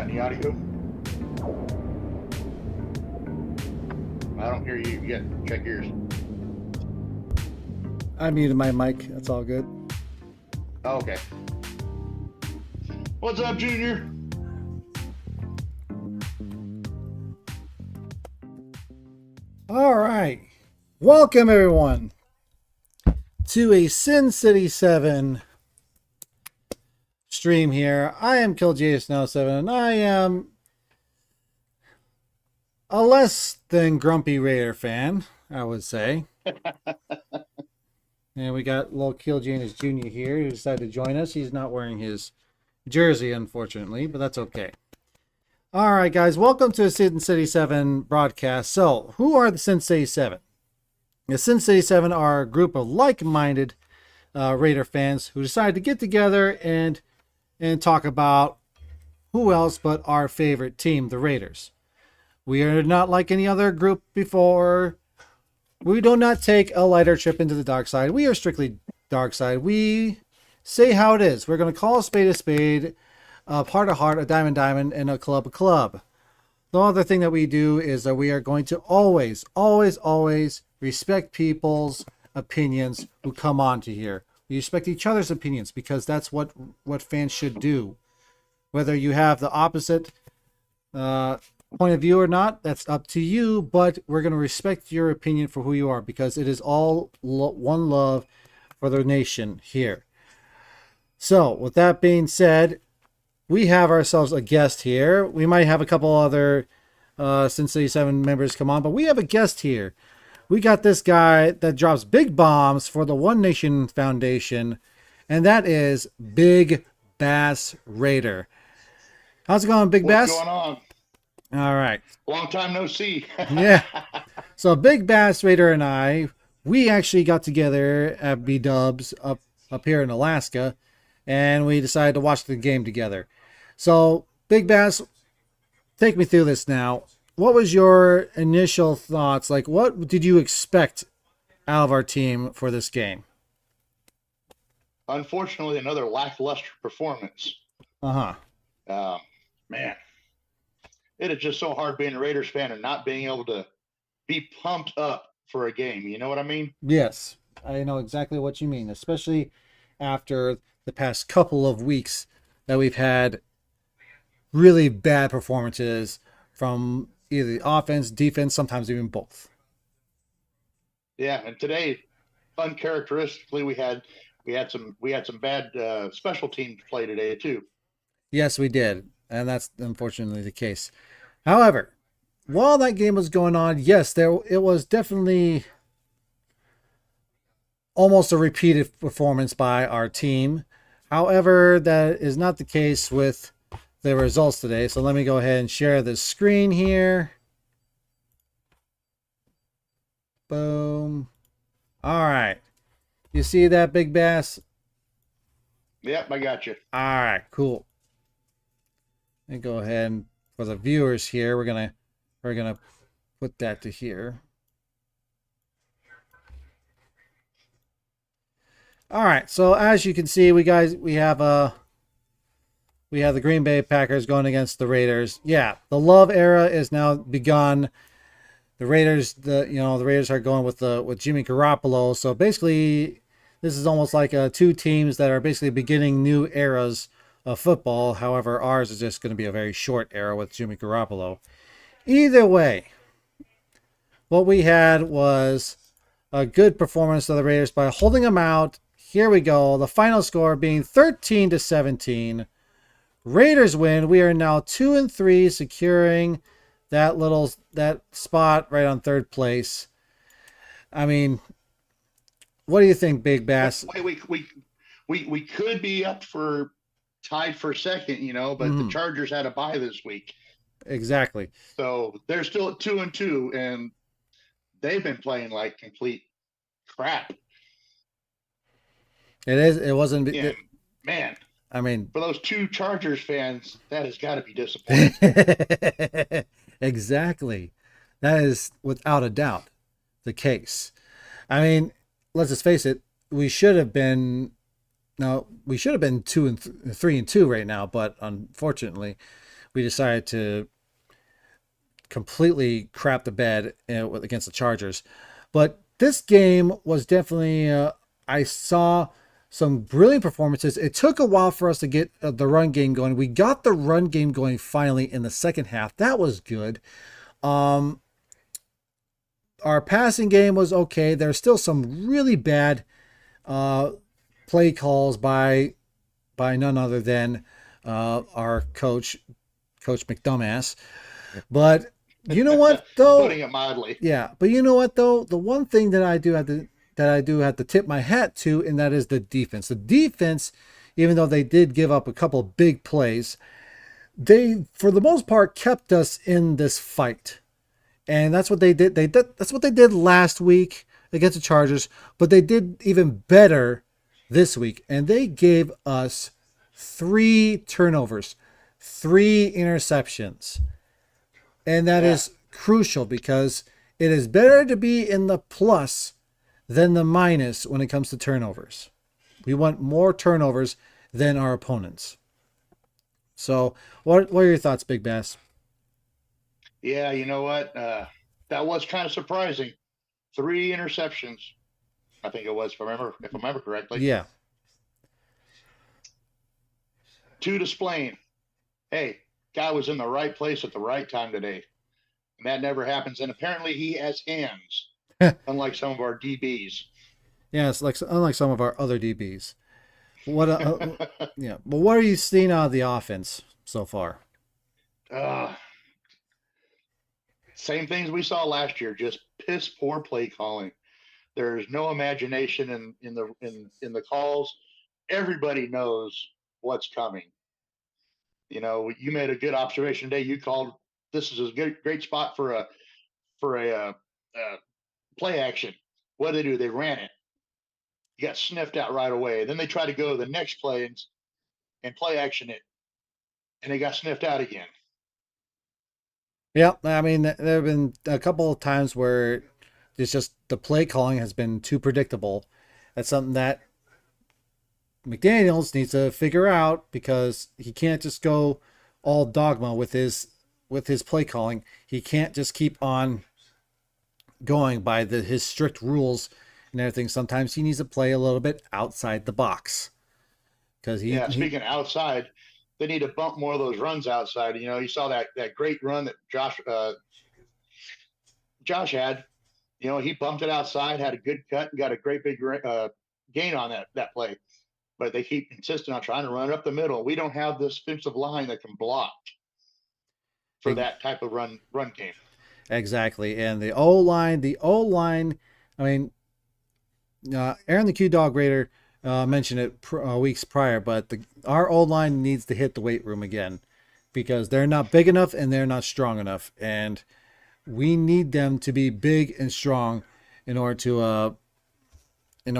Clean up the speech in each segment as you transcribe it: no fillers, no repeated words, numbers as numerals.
got any audio? I don't hear you yet. Check yours. I muted my mic. That's all good. Oh, okay. What's up, Junior? All right. Welcome, everyone, to a Sin City 7 stream here. I am KillJS97, and I am a less than grumpy Raider fan, I would say. And we got little KillJS Jr. here who decided to join us. He's not wearing his jersey, unfortunately, but that's okay. All right, guys, welcome to the Sin City 7 broadcast. So, who are the Sin City 7? The Sin City 7 are a group of like-minded Raider fans who decided to get together and talk about who else but our favorite team, the Raiders. We are not like any other group before. We do not take a lighter trip into the dark side. We are strictly dark side. We say how it is. We're going to call a spade, a heart a heart, a diamond, and a club a club. The other thing that we do is that we are going to always respect people's opinions who come on to here. We respect each other's opinions because that's what fans should do. Whether you have the opposite point of view or not, that's up to you, but we're going to respect your opinion for who you are because it is all one love for the nation here. So, with that being said, we have ourselves a guest here. We might have a couple other Sin City 7 members come on, but we have a guest here. We got this guy that drops big bombs for the One Nation Foundation, and that is Big Bass Raider. How's it going, Big Bass? What's going on? All right. Long time no see. Yeah. So Big Bass Raider and I, we actually got together at B-Dubs up here in Alaska, and we decided to watch the game together. So, Big Bass, take me through this now. What was your initial thoughts? Like, what did you expect out of our team for this game? Unfortunately, another lackluster performance. Man, it is just so hard being a Raiders fan and not being able to be pumped up for a game. You know what I mean? Yes, I know exactly what you mean, especially after the past couple of weeks that we've had really bad performances from either the offense, defense, sometimes even both. Yeah, and today, uncharacteristically, we had some bad special teams play today too. Yes, we did, and that's unfortunately the case. However, while that game was going on, yes, it was definitely almost a repeated performance by our team. However, that is not the case with the results today. So let me go ahead and share the screen here. Boom. All right. You see that, Big Bass? Yep, I got you. All right, cool. Let me go ahead and for the viewers here, we're gonna put that to here. All right. So as you can see, we have the Green Bay Packers going against the Raiders. Yeah, the love era is now begun. The Raiders, the Raiders are going with Jimmy Garoppolo. So basically, this is almost like two teams that are basically beginning new eras of football. However, ours is just going to be a very short era with Jimmy Garoppolo. Either way, what we had was a good performance of the Raiders by holding them out. Here we go. The final score being 13-17. Raiders win. We are now 2-3, securing that spot right on third place. I mean, what do you think, Big Bass? We could be up for tied for second, but the Chargers had a bye this week. Exactly. So they're still at 2-2, and they've been playing like complete crap. It wasn't. Man. I mean, for those two Chargers fans, that has got to be disappointing. Exactly. That is without a doubt the case. I mean, let's just face it. We should have been 2-3-2 right now, but unfortunately, we decided to completely crap the bed against the Chargers. But this game was definitely, I saw some brilliant performances. It took a while for us to get the run game going. We got the run game going finally in the second half. That was good. Our passing game was okay. There's still some really bad play calls by none other than our coach McDumbass. But you know what though? Putting it mildly. Yeah, but you know what though? The one thing that I do have to tip my hat to, and that is the defense. The defense, even though they did give up a couple big plays, they for the most part kept us in this fight. And that's what they did. That's what they did last week against the Chargers, but they did even better this week. And they gave us 3 turnovers, 3 interceptions. And that is crucial because it is better to be in the plus than the minus when it comes to turnovers. We want more turnovers than our opponents. So, what are your thoughts, Big Bass? Yeah, you know what? That was kind of surprising. 3 interceptions, I think it was, if I remember correctly. Yeah. 2 displaying. Hey, guy was in the right place at the right time today. And that never happens. And apparently he has hands, unlike some of our DBs. Yeah, it's like unlike some of our other DBs. What? Yeah, but what are you seeing out of the offense so far? Same things we saw last year. Just piss poor play calling. There's no imagination in the calls. Everybody knows what's coming. You know, you made a good observation today. You called this is a great spot for a play action. What did they do? They ran it. You got sniffed out right away. Then they tried to go to the next play and play action it, and they got sniffed out again. Yeah, I mean, there have been a couple of times where it's just the play calling has been too predictable. That's something that McDaniels needs to figure out because he can't just go all dogma with his play calling. He can't just keep on going by his strict rules and everything. Sometimes he needs to play a little bit outside the box. Because speaking outside, they need to bump more of those runs outside. You know, you saw that great run that Josh had. You know, he bumped it outside, had a good cut, and got a great big gain on that play. But they keep insisting on trying to run it up the middle. We don't have this defensive line that can block for that type of run game. Exactly, and the O line. I mean, Aaron the Q Dog Raider mentioned it weeks prior, but our O line needs to hit the weight room again because they're not big enough and they're not strong enough, and we need them to be big and strong in order to win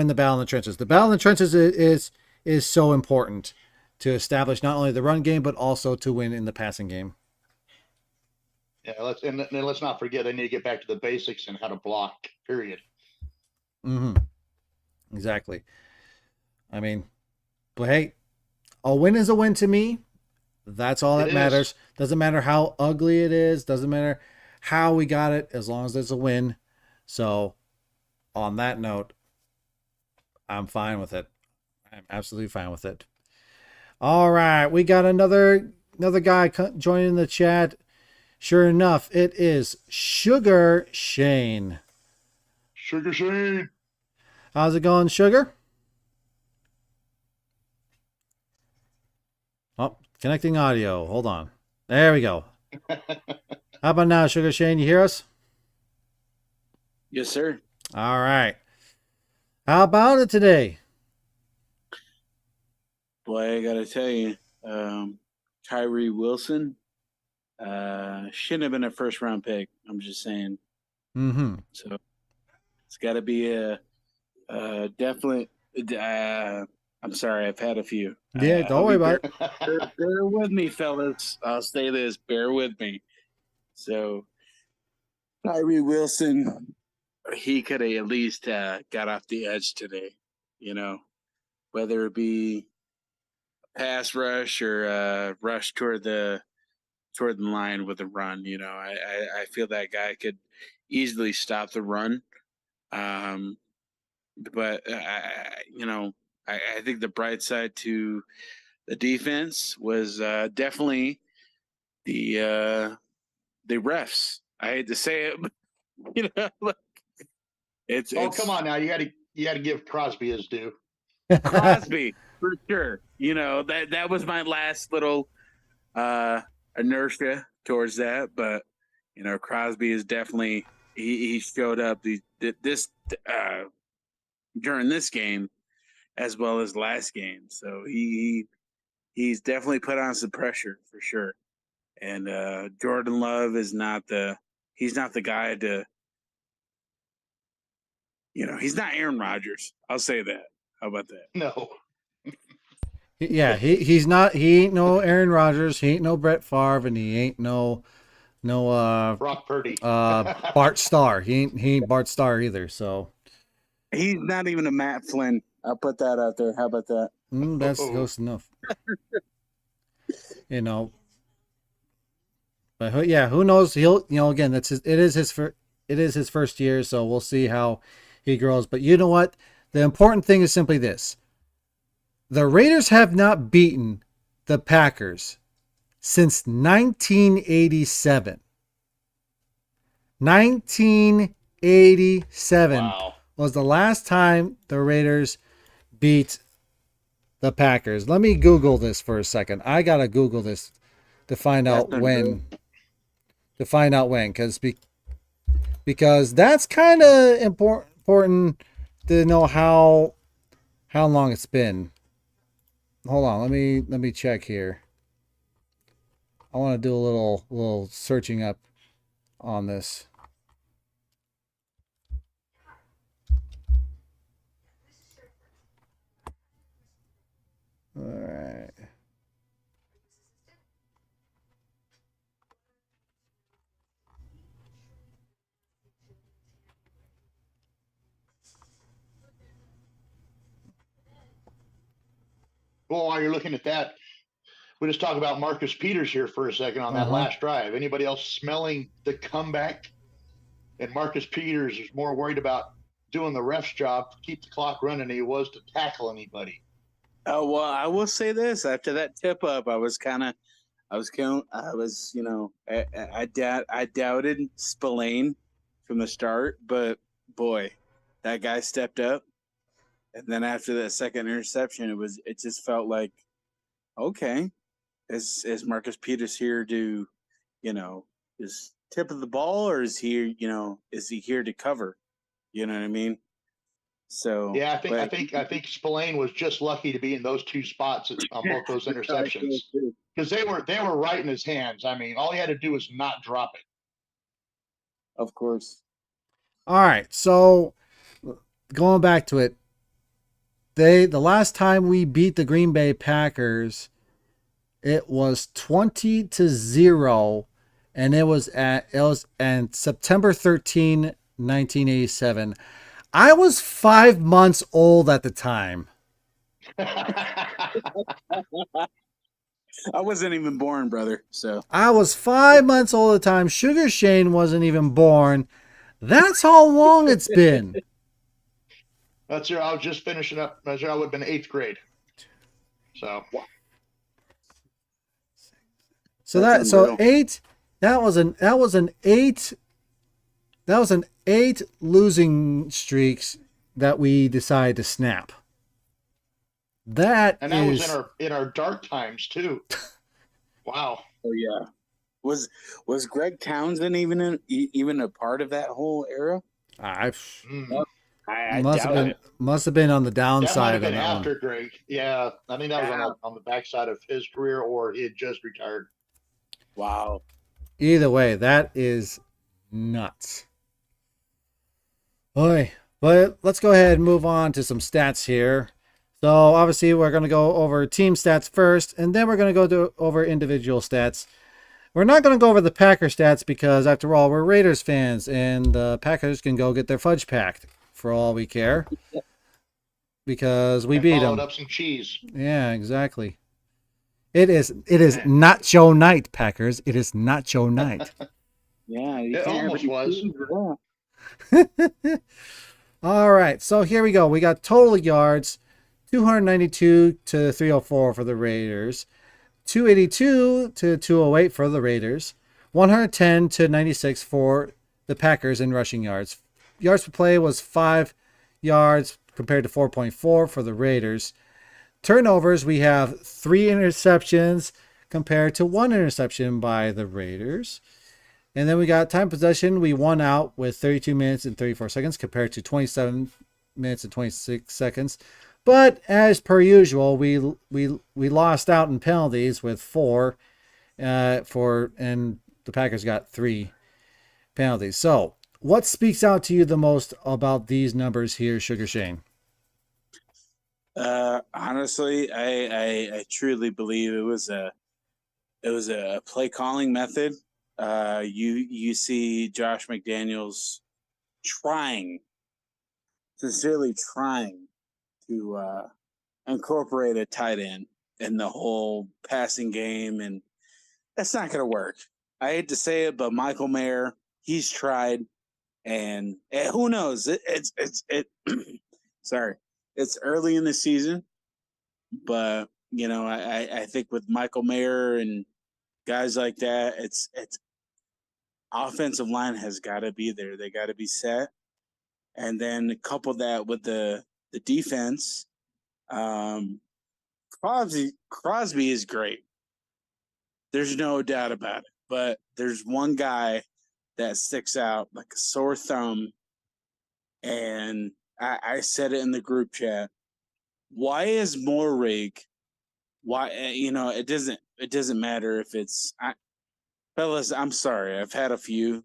the battle in the trenches. The battle in the trenches is so important to establish not only the run game but also to win in the passing game. Yeah, let's not forget they need to get back to the basics and how to block. Period. Mm-hmm. Exactly. I mean, but hey, a win is a win to me. That's all that matters. Doesn't matter how ugly it is. Doesn't matter how we got it, as long as it's a win. So, on that note, I'm fine with it. I'm absolutely fine with it. All right, we got another guy joining the chat. Sure enough, it is Sugar Shane. Sugar Shane. How's it going, Sugar? Oh, connecting audio. Hold on. There we go. How about now, Sugar Shane? You hear us? Yes, sir. All right. How about it today? Boy, I got to tell you, Tyree Wilson shouldn't have been a first-round pick. I'm just saying. Mm-hmm. So it's got to be a definite. I'm sorry, I've had a few. Yeah, don't worry about it. Bear with me, fellas. I'll say this. Bear with me. So Tyree Wilson, he could have at least got off the edge today. You know, whether it be pass rush or rush toward the line with a run. I feel that guy could easily stop the run. But I think the bright side to the defense was definitely the refs. I hate to say it, but it's come on now, you got to give Crosby his due. Crosby for sure. That was my last little inertia towards that, but Crosby is definitely he showed up this during this game as well as last game, so he's definitely put on some pressure for sure. And Jordan Love is not the guy to he's not Aaron Rodgers. I'll say that. How about that? No. Yeah, he's not. He ain't no Aaron Rodgers. He ain't no Brett Favre, and he ain't no Brock Purdy. Bart Starr. He ain't Bart Starr either. So he's not even a Matt Flynn. I'll put that out there. How about that? That's close enough. But yeah, who knows? He'll again. It is his first year, so we'll see how he grows. But you know what? The important thing is simply this: the Raiders have not beaten the Packers since 1987. 1987 was the last time the Raiders beat the Packers. Let me Google this for a second. I gotta Google this to find out when. Because that's kind of important to know how long it's been. Hold on, let me check here. I want to do a little searching up on this. All right. Well, while you're looking at that, we just talk about Marcus Peters here for a second on that last drive. Anybody else smelling the comeback? And Marcus Peters is more worried about doing the ref's job to keep the clock running than he was to tackle anybody. Oh, well, I will say this. After that tip up, I doubted Spillane from the start, but boy, that guy stepped up. And then after that second interception, it just felt like, okay, is Marcus Peters here to, is tip of the ball, or is he here to cover? You know what I mean? So yeah, I think Spillane was just lucky to be in those two spots on both those interceptions because they were right in his hands. I mean, all he had to do was not drop it. Of course. All right, so going back to it, the last time we beat the Green Bay Packers, it was 20-0, and it was on September 13, 1987. I was 5 months old at the time. I wasn't even born, brother. So I was 5 months old at the time. Sugar Shane wasn't even born. That's how long it's been. That's I was just finishing up. I would have been 8th grade. So eight. That was an 8 losing streaks that we decided to snap. That was in our dark times too. Wow. Oh yeah. Was Greg Townsend even a part of that whole era? I doubt it. Must have been on the downside. That might have been after Greg. Yeah, I think that was on the backside of his career, or he had just retired. Wow. Either way, that is nuts. Boy, but let's go ahead and move on to some stats here. So obviously we're going to go over team stats first, and then we're going to go over individual stats. We're not going to go over the Packer stats because, after all, we're Raiders fans, and the Packers can go get their fudge packed for all we care because we beat them. Up some cheese. Yeah, exactly. It is Man. nacho night, Packers. It is nacho night. Yeah, you It can't have almost any was. cheese with that. All right, so here we go. We got total yards 292 to 304 for the Raiders, 282 to 208 for the Raiders, 110 to 96 for the Packers in rushing yards. Yards per play was 5 yards compared to 4.4 for the Raiders. Turnovers, we have 3 interceptions compared to 1 interception by the Raiders. And then we got time possession. We won out with 32 minutes and 34 seconds compared to 27 minutes and 26 seconds. But as per usual, we lost out in penalties with 4 and the Packers got 3 penalties. So, what speaks out to you the most about these numbers here, Sugar Shane? Honestly, I truly believe it was a play calling method. You see Josh McDaniels sincerely trying to incorporate a tight end in the whole passing game, and that's not going to work. I hate to say it, but Michael Mayer, he's tried, and who knows? Sorry, it's early in the season, but I think with Michael Mayer and guys like that, it's offensive line has got to be there. They got to be set, and then couple that with the defense. Crosby is great. There's no doubt about it. But there's one guy that sticks out like a sore thumb, and I said it in the group chat. Why is Morrig? Why it doesn't matter if it's fellas. I'm sorry, I've had a few.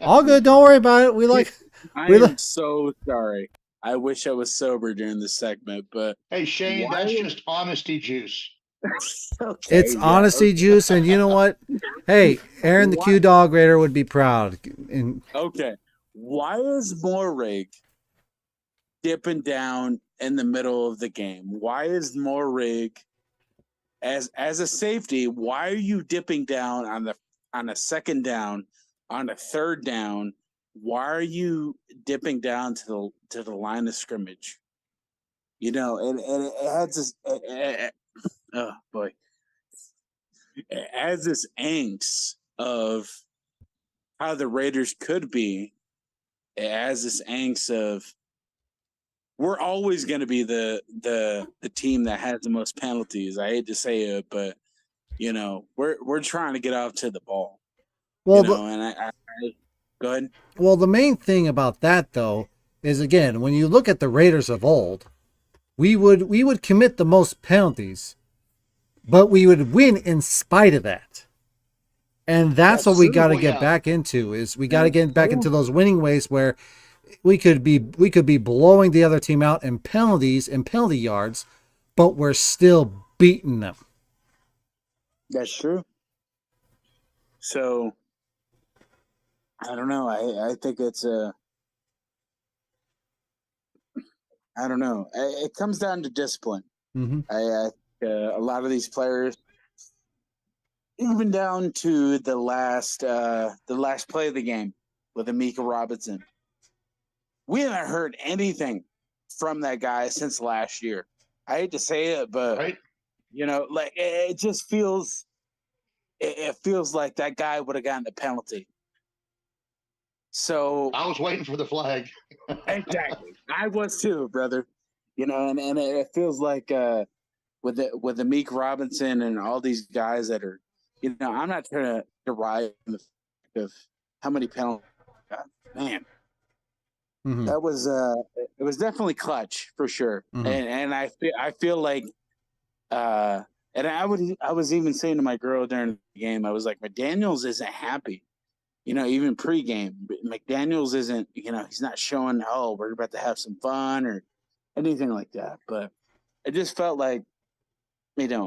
All good. Don't worry about it. I am so sorry. I wish I was sober during this segment, but Hey, Shane, that's just honesty juice. Okay, it's honesty juice, and you know what? Hey, Aaron the Q Dog Raider would be proud. Okay, why is Morrig dipping down in the middle of the game? Why is Morrig as a safety? Why are you dipping down on a second down, on a third down? Why are you dipping down to the line of scrimmage? And it adds this. Oh boy, it adds this angst of how the Raiders could be. It adds this angst of we're always going to be the team that has the most penalties. I hate to say it, but we're trying to get off to the ball. Well, and I go ahead. Well, the main thing about that though is again, when you look at the Raiders of old, we would commit the most penalties, but we would win in spite of that. And that's what we got to get back into. Is we got to get back into those winning ways where we could be blowing the other team out in penalties and penalty yards, but we're still beating them. That's true. So I don't know. I think it's I don't know. It comes down to discipline. Mm-hmm. A lot of these players, even down to the last play of the game with Amika Robinson, we haven't heard anything from that guy since last year. I hate to say it, but right? like it just feels. It feels like that guy would have gotten a penalty. So I was waiting for the flag. Exactly, I was too, brother. And it feels like with the Meek Robinson and all these guys that are, I'm not trying to derive the fact of how many penalties. Man, that was it was definitely clutch for sure, and I feel like. And I was even saying to my girl during the game, I was like, McDaniels isn't happy, even pregame. McDaniels isn't, he's not showing, oh, we're about to have some fun or anything like that. But it just felt like, there's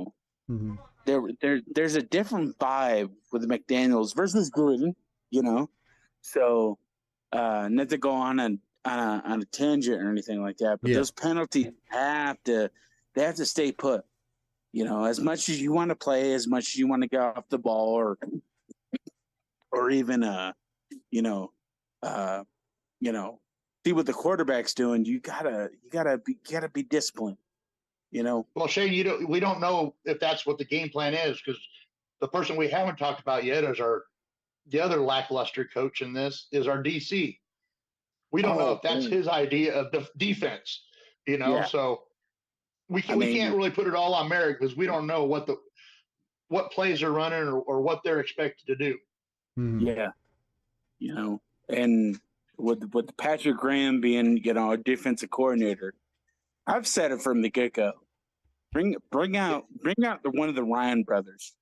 a different vibe with McDaniels versus Gruden, So not to go on a tangent or anything like that, but those penalties they have to stay put. as much as you want to play, as much as you want to get off the ball, or even uh, see what the quarterback's doing. You gotta be disciplined. Well, Shane, we don't know if that's what the game plan is, because the person we haven't talked about yet is the other lackluster coach in this is our DC. We don't know if that's his idea of the defense, Yeah. So we can't really put it all on Merrick, because we don't know what plays they're running or what they're expected to do. Yeah. And with Patrick Graham being, a defensive coordinator, I've said it from the get-go. Bring out one of the Ryan brothers.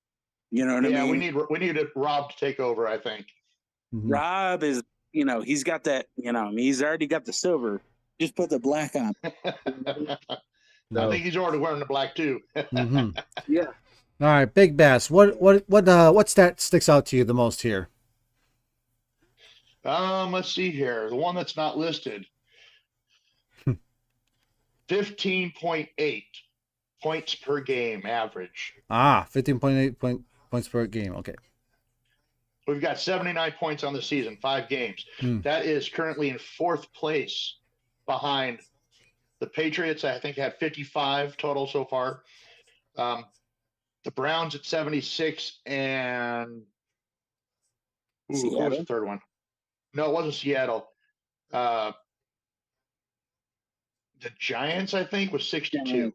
You know what I mean? Yeah, we need Rob to take over, I think. Rob is, he's got that, he's already got the silver. Just put the black on. I think he's already wearing the black too. Yeah. All right, Big Bass. What stat sticks out to you the most here? Let's see here. The one that's not listed. 15.8 points per game average. 15.8 points per game. Okay. We've got 79 points on the season, 5 games. That is currently in 4th place behind the Patriots. I think had 55 total so far. The Browns at 76, and who was the third one? No, it wasn't Seattle. The Giants, I think, was 62.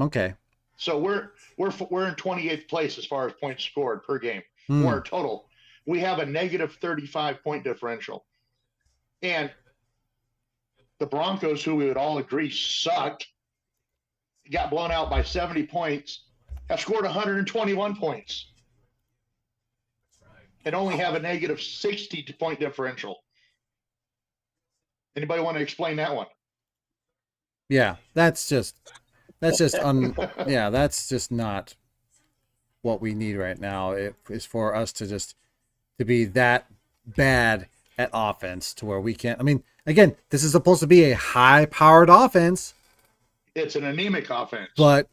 Okay. So we're in 28th place as far as points scored per game. Or total. We have a negative 35-point differential. And the Broncos, who we would all agree suck, got blown out by 70 points, have scored 121 points. And only have a negative 60-point differential. Anybody want to explain that one? Yeah, that's just not what we need right now. It is for us to be that bad at offense to where we can't. I mean, again, this is supposed to be a high-powered offense. It's an anemic offense. But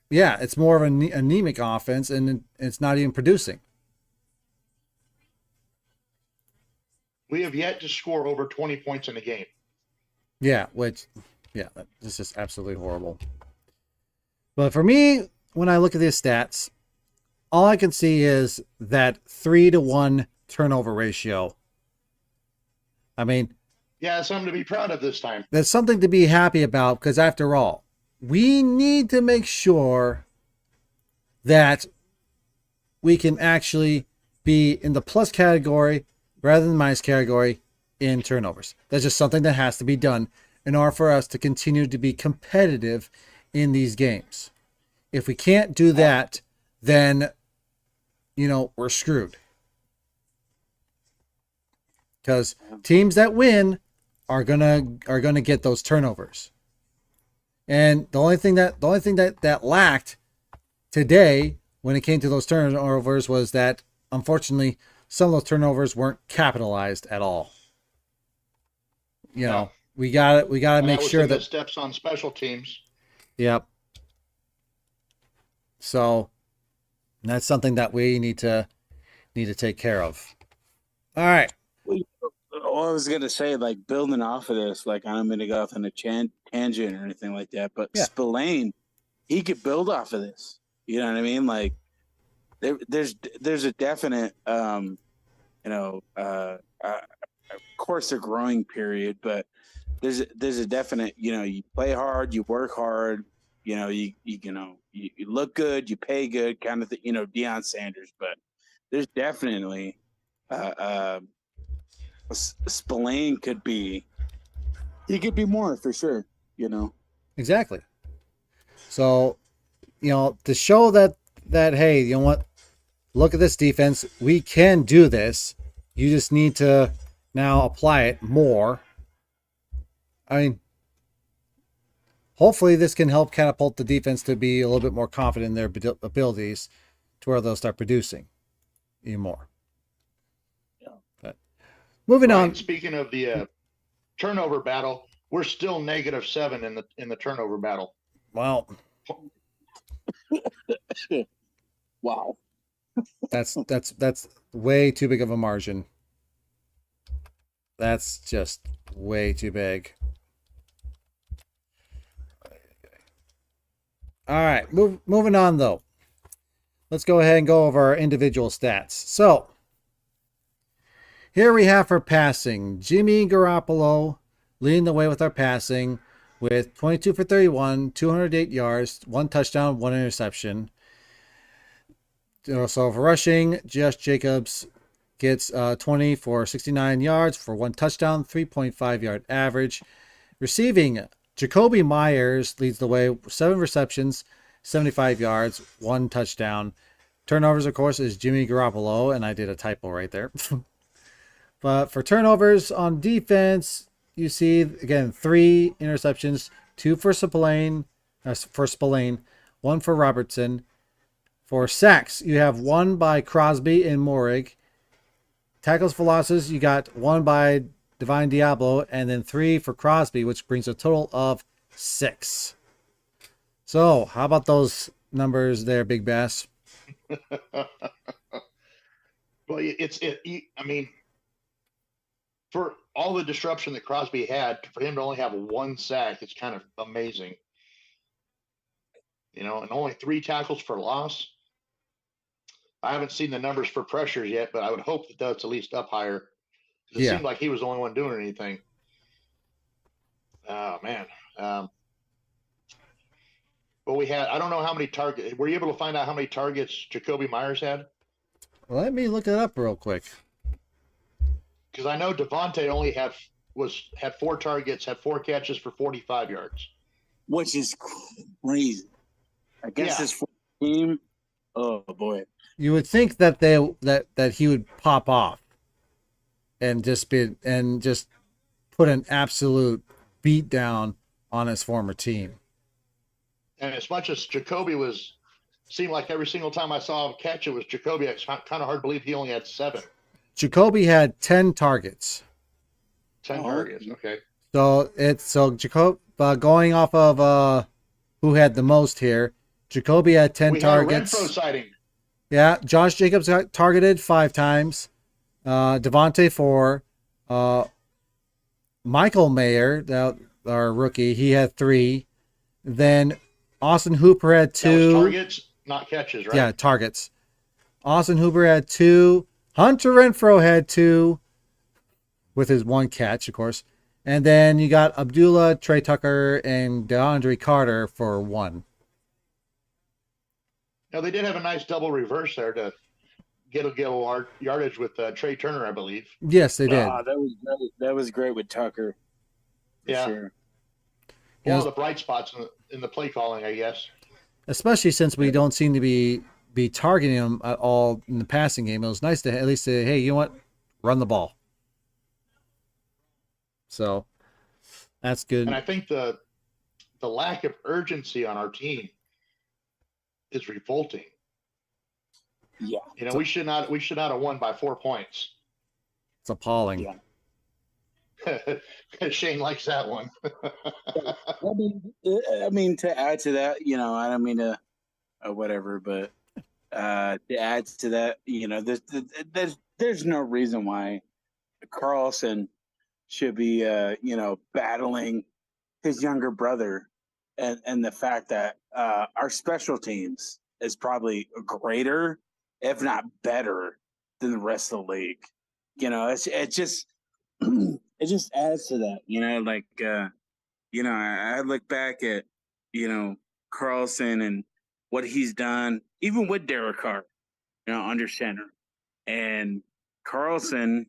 yeah, it's more of an anemic offense, and it's not even producing. We have yet to score over 20 points in a game. Yeah, this is absolutely horrible. But for me, when I look at these stats, all I can see is that 3-to-1 turnover ratio. I mean, yeah, something to be proud of this time. That's something to be happy about, because after all, we need to make sure that we can actually be in the plus category rather than minus category in turnovers. That's just something that has to be done in order for us to continue to be competitive in these games. If we can't do that, then, we're screwed. Because teams that win are gonna get those turnovers. And the only thing that lacked today when it came to those turnovers was that, unfortunately, some of those turnovers weren't capitalized at all. We gotta make sure that steps on special teams. Yep. So that's something that we need to take care of. All right. I was gonna say, building off of this, I don't mean to go off on a tangent or anything like that, but Spillane, he could build off of this. You know what I mean? There's a definite, of course, a growing period, but there's a definite, you play hard, you work hard, you look good, you pay good, kind of thing, Deion Sanders. But there's definitely Spillane could be more for sure. Exactly. So, to show that hey, you know what? Look at this defense. We can do this. You just need to now apply it more. I mean, hopefully this can help catapult the defense to be a little bit more confident in their abilities to where they'll start producing even more. Yeah. But moving on. Speaking of the turnover battle, we're still -7 in the turnover battle. Well, Wow. That's way too big of a margin. That's just way too big. All right, moving on though. Let's go ahead and go over our individual stats. So here we have for passing, Jimmy Garoppolo leading the way with our passing with 22 for 31, 208 yards, 1 touchdown, 1 interception. So for rushing, Josh Jacobs gets 20 for 69 yards for 1 touchdown, 3.5 yard average. Receiving, Jacoby Myers leads the way, 7 receptions, 75 yards, 1 touchdown. Turnovers, of course, is Jimmy Garoppolo, and I did a typo right there. But for turnovers on defense, you see, again, 3 interceptions, 2 for Spillane, 1 for Robertson. For sacks, you have 1 by Crosby and Morig. Tackles for losses, you got 1 by Divine Diablo, and then 3 for Crosby, which brings a total of 6. So, how about those numbers there, Big Bass? Well, I mean, for all the disruption that Crosby had, for him to only have 1 sack, it's kind of amazing. And only 3 tackles for loss. I haven't seen the numbers for pressures yet, but I would hope that that's at least up higher. It seemed like he was the only one doing anything. Oh, man. But we had, I don't know how many targets. Were you able to find out how many targets Jacoby Myers had? Let me look it up real quick. Because I know Devontae only had 4 targets, had 4 catches for 45 yards. Which is crazy. I guess this team, oh boy. You would think that that he would pop off and just put an absolute beat down on his former team. And as much as Jacoby seemed like every single time I saw him catch it was Jacoby, it's kind of hard to believe he only had 7. Jacoby had 10 targets. 10 targets, okay. So Jacob, going off of who had the most here, Jacoby had 10 targets. We had a Renfro sighting. Yeah, Josh Jacobs got targeted 5 times. Devontae 4. Michael Mayer, our rookie, he had 3. Then Austin Hooper had 2. That was targets, not catches, right? Yeah, targets. Austin Hooper had 2. Hunter Renfro had 2 with his 1 catch, of course. And then you got Abdullah, Trey Tucker, and DeAndre Carter for 1. Now, they did have a nice double reverse there to get a yardage with Trey Turner, I believe. Yes, they did. That was great with Tucker. Yeah. Sure. One of the bright spots in the play calling, I guess. Especially since we don't seem to be targeting him at all in the passing game. It was nice to at least say, hey, you know what? Run the ball. So that's good. And I think the lack of urgency on our team is revolting. Yeah. We should not have won by 4 points. It's appalling. Yeah. Shane likes that one. I mean, to add to that, I don't mean to, whatever, but to add to that, there's no reason why Carlson should be, battling his younger brother, and the fact that our special teams is probably greater, if not better, than the rest of the league. It just it just adds to that. I look back at Carlson and what he's done, even with Derek Carr, under center, and Carlson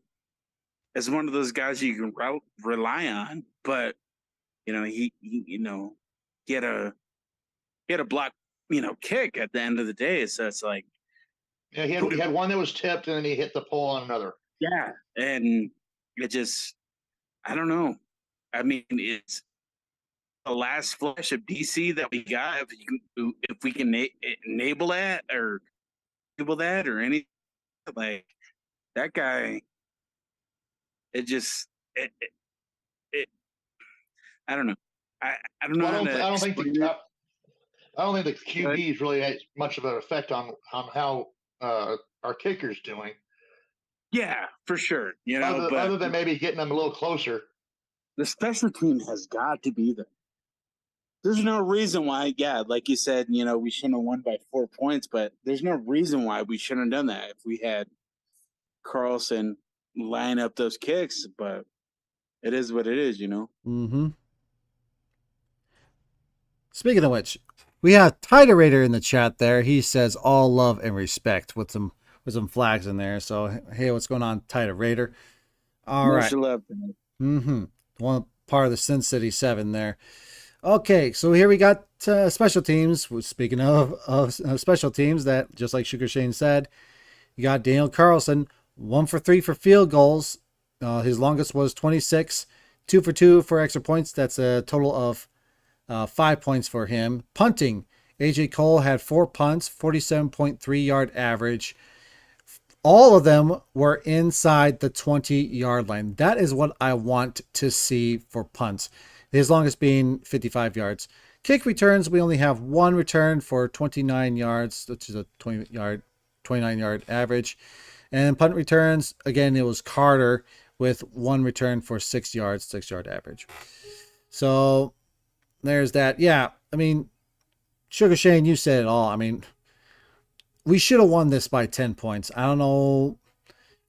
is one of those guys you can rely on, but he had a block kick at the end of the day, so it's like, yeah, he had one that was tipped and then he hit the pole on another. Yeah, and it just, I don't know. I mean, it's the last flash of DC that we got. If we can enable that or anything like that guy, it just it I don't know. I don't know. Well, I don't think I don't think the QBs really had much of an effect on how our kicker's doing. Yeah, for sure. Other than maybe getting them a little closer. The special team has got to be there. There's no reason why, yeah, like you said, we shouldn't have won by 4 points, but there's no reason why we shouldn't have done that if we had Carlson line up those kicks. But it is what it is. Mm-hmm. Speaking of which, we have Titerator in the chat there. He says all love and respect with some flags in there. So hey, what's going on, Titerator? All right. Love. Mm-hmm. One part of the Sin City 7 there. Okay, so here we got special teams. Speaking of special teams, that just like Sugar Shane said, you got Daniel Carlson, 1 for 3 for field goals. His longest was 26, 2 for 2 for extra points. That's a total of 5 points for him. Punting, AJ Cole had 4 punts, 47.3 yard average. All of them were inside the 20-yard line. That is what I want to see for punts. His longest being 55 yards. Kick returns, we only have 1 return for 29 yards, which is a 29-yard average. And punt returns, again, it was Carter with 1 return for 6 yards, 6-yard average. So there's that. Yeah, I mean, Sugar Shane, you said it all. I mean, we should have won this by 10 points. I don't know.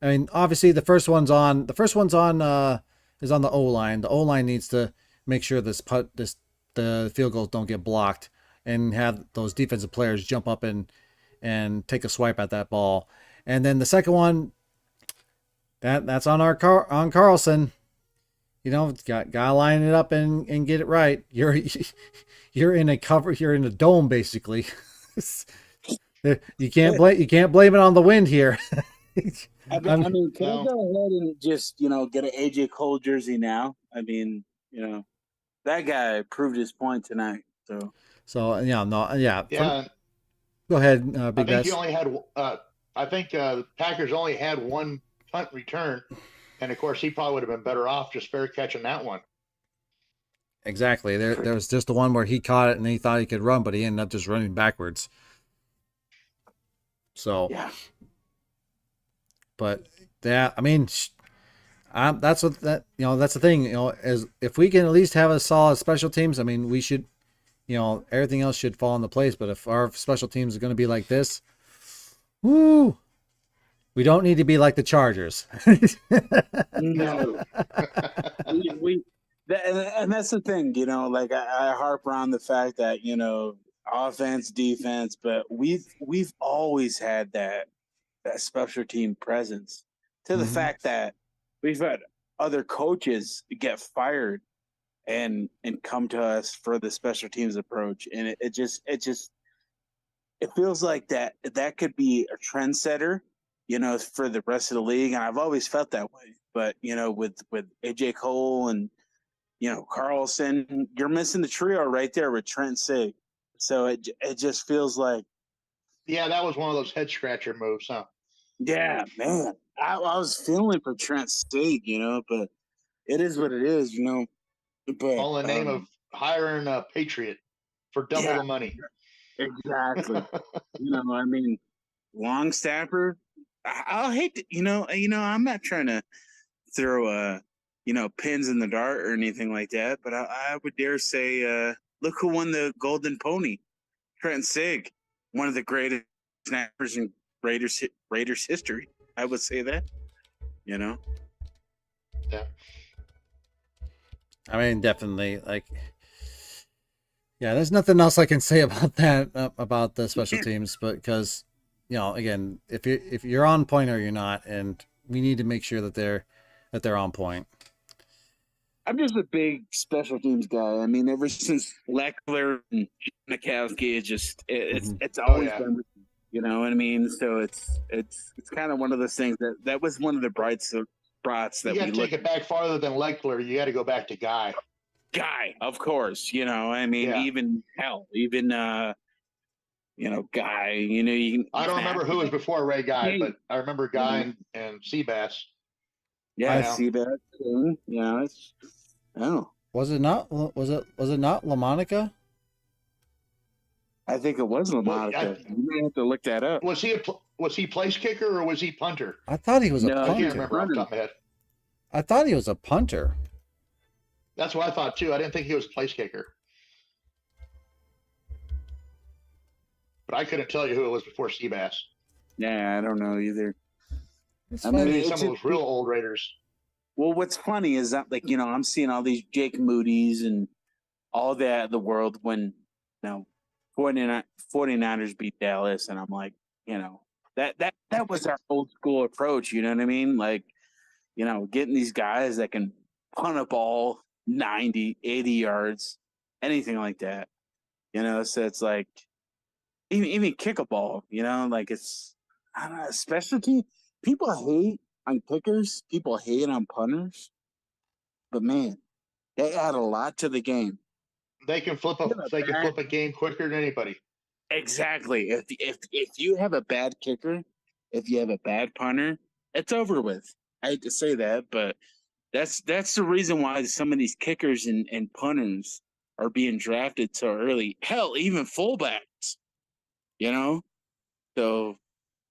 I mean, obviously the first one's on is on the O-line. The O-line needs to make sure the field goals don't get blocked and have those defensive players jump up and take a swipe at that ball. And then the second one, that's on on Carlson. Gotta line it up and get it right. You're in a cover. You're in a dome basically. You can't blame it on the wind here. I mean, can I go ahead and just get an AJ Cole jersey now? I mean, that guy proved his point tonight. So yeah. Yeah. Go ahead, Big I think he only had. I think the Packers only had 1 punt return, and of course he probably would have been better off just fair catching that one. Exactly. There was just the one where he caught it and he thought he could run, but he ended up just running backwards. So yeah. But yeah, I mean, that's the thing. As if we can at least have a solid special teams, I mean, we should, everything else should fall into place. But if our special teams are going to be like this, woo, we don't need to be like the Chargers. No, and that's the thing. Like I harp around the fact that offense, defense, but we've always had that special team presence, to the fact that we've had other coaches get fired and come to us for the special teams approach, and it feels like that could be a trendsetter, for the rest of the league, and I've always felt that way. But with AJ Cole and Carlson, you're missing the trio right there with Trent Sig. So it just feels like, yeah, that was one of those head scratcher moves, huh? Yeah, man. I was feeling for Trent's sake, but it is what it is, But all in the name of hiring a Patriot for double the money. Exactly. I mean, Longstaffer. I'll hate to, I'm not trying to throw pins in the dart or anything like that, but I would dare say, look who won the Golden Pony, Trent Sig, one of the greatest snappers in Raiders history. I would say that, Yeah. I mean, definitely. Yeah, there's nothing else I can say about that, about the special teams, but because, again, if you're on point or you're not, and we need to make sure that they're on point. I'm just a big special teams guy. I mean, ever since Leckler and Nikowski, it's always been. You know what I mean? So it's kind of one of those things that was one of the bright spots that you got to take it back farther than Leckler. You got to go back to Guy. Guy, of course. I mean, even Guy. I don't remember who was before Ray Guy, but I remember Guy and Seabass. Yeah, Seabass. Was it not? Was it not LaMonica? I think it was LaMonica. You may have to look that up. Was he place kicker or was he punter? I thought he was a No, I punter. can't remember off the top of my head. I thought he was a punter. That's what I thought too. I didn't think he was a place kicker. But I couldn't tell you who it was before Seabass. Yeah, I don't know either. It's I funny. mean, Maybe some of those real old Raiders. Well, what's funny is that, like, I'm seeing all these Jake Moody's and all that in the world when, 49ers beat Dallas, and I'm like, that was our old school approach. You know what I mean? Like, getting these guys that can punt a ball 90, 80 yards, anything like that. So it's like even kick a ball. Like it's I don't know, specialty. People hate on kickers. People hate on punters. But man, they add a lot to the game. They can flip a game quicker than anybody. Exactly. If you have a bad kicker, if you have a bad punter, it's over with. I hate to say that, but that's the reason why some of these kickers and punters are being drafted so early. Hell, even fullbacks. So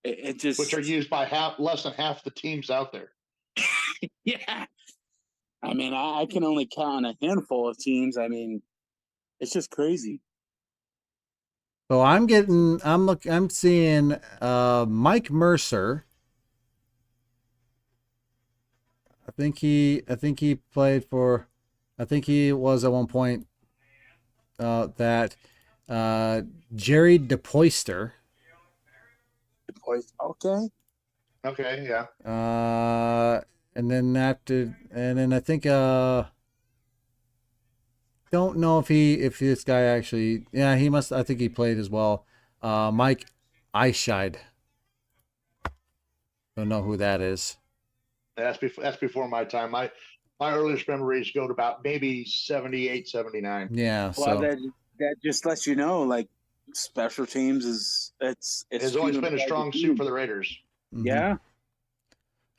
it just, which are used by less than half the teams out there. Yeah. I mean, I can only count on a handful of teams. I mean, it's just crazy. So I'm seeing Mike Mercer. I think he played for, I think he was at one point that Jerry DePoyster. Okay. Okay, yeah. And then I think don't know if this guy actually, yeah, he must, I think he played as well. Mike Eischeid. Don't know who that is. That's before my time. My earliest memories go to about maybe 78, 79. Yeah. Well, So that just lets you know, like, special teams it's always been a strong suit for the Raiders. Mm-hmm. Yeah.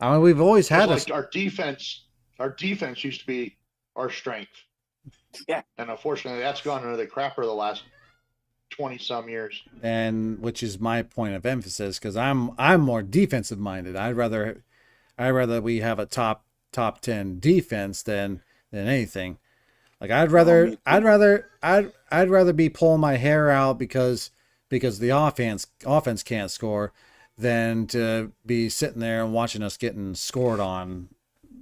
I mean, we've always had our defense. Our defense used to be our strength. Yeah. And unfortunately, that's gone into the crapper the last 20 some years. And which is my point of emphasis, because I'm more defensive minded. I'd rather we have a top 10 defense than anything. Like I'd rather be pulling my hair out because the offense can't score than to be sitting there and watching us getting scored on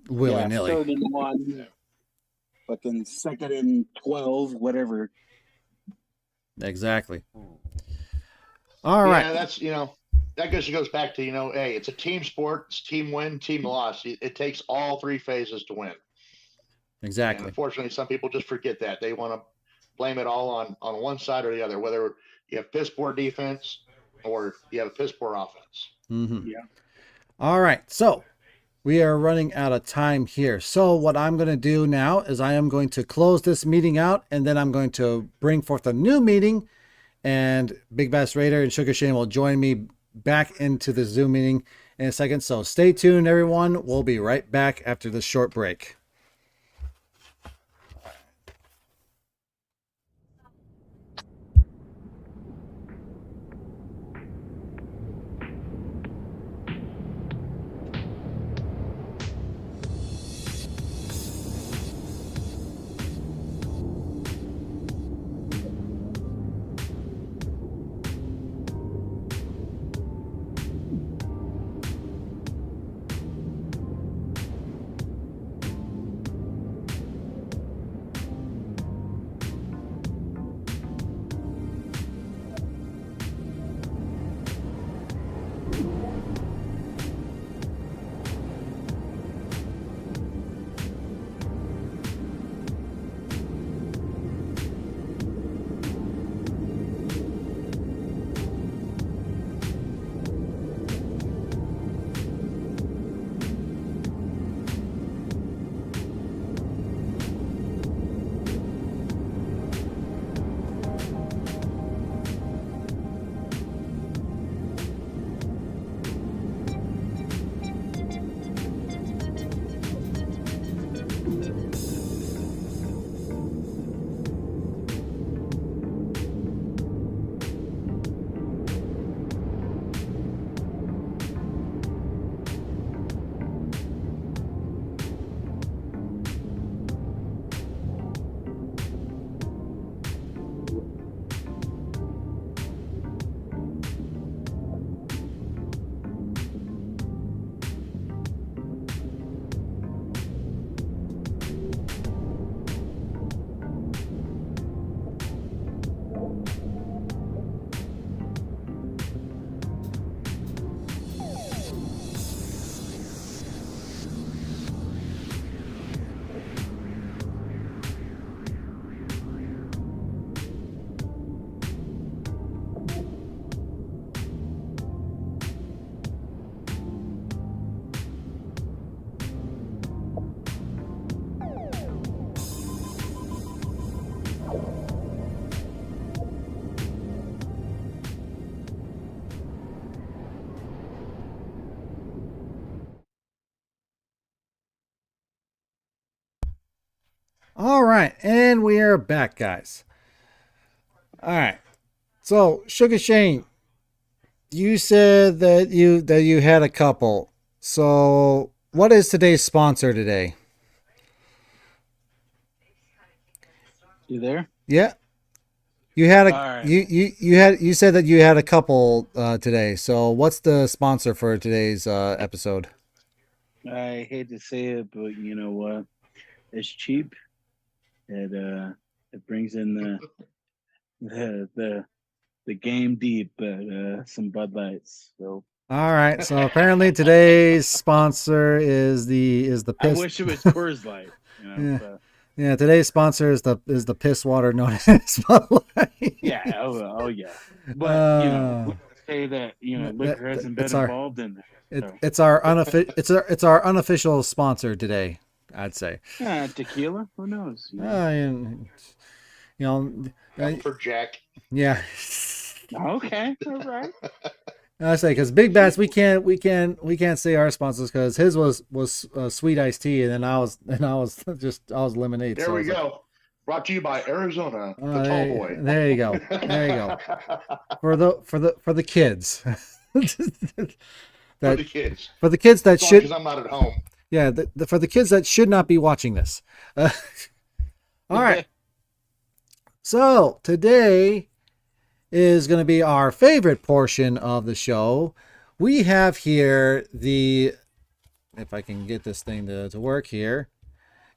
willy-nilly. 3rd and 1, fucking 2nd and 12, whatever. Exactly. All right. Yeah, that's that goes back to hey, it's a team sport. It's team win, team loss. It takes all three phases to win. Exactly. And unfortunately, some people just forget that. They want to blame it all on one side or the other, whether you have piss poor defense or you have a piss poor offense. Mm-hmm. Yeah. All right. So we are running out of time here. So what I'm going to do now is I am going to close this meeting out, and then I'm going to bring forth a new meeting, and Big Bass Raider and Sugar Shane will join me back into the Zoom meeting in a second. So stay tuned, everyone. We'll be right back after this short break. All right, and we are back, guys. All right. So, Sugar Shane, you said that you had a couple. So, what is today's sponsor today? You there? Yeah, you had a All right. you said that you had a couple today. So, what's the sponsor for today's episode? I hate to say it, but you know what? It's cheap. It brings in the the game deep, but some Bud Lights. So All right. So apparently today's sponsor is the I piss. wish it was Coors Light, Yeah. but Yeah, today's sponsor is the piss water known as Bud Light. yeah, oh yeah. But we Uh, say that liquor hasn't been it's our involved in there. So it's our unofficial sponsor today, I'd say. tequila, who knows? And, you know, uh, Lumberjack. yeah. Okay, all right. I say because Big Bats we can't say our sponsors because his was sweet iced tea and then I was lemonade. There So I we was like, go. Brought to you by Arizona, the tall boy. there you go. There you go. For the kids. For the kids. For the kids that Because should I'm not at home. yeah for the kids that should not be watching this. All right. So today is going to be our favorite portion of the show. We have here if I can get this thing to work here.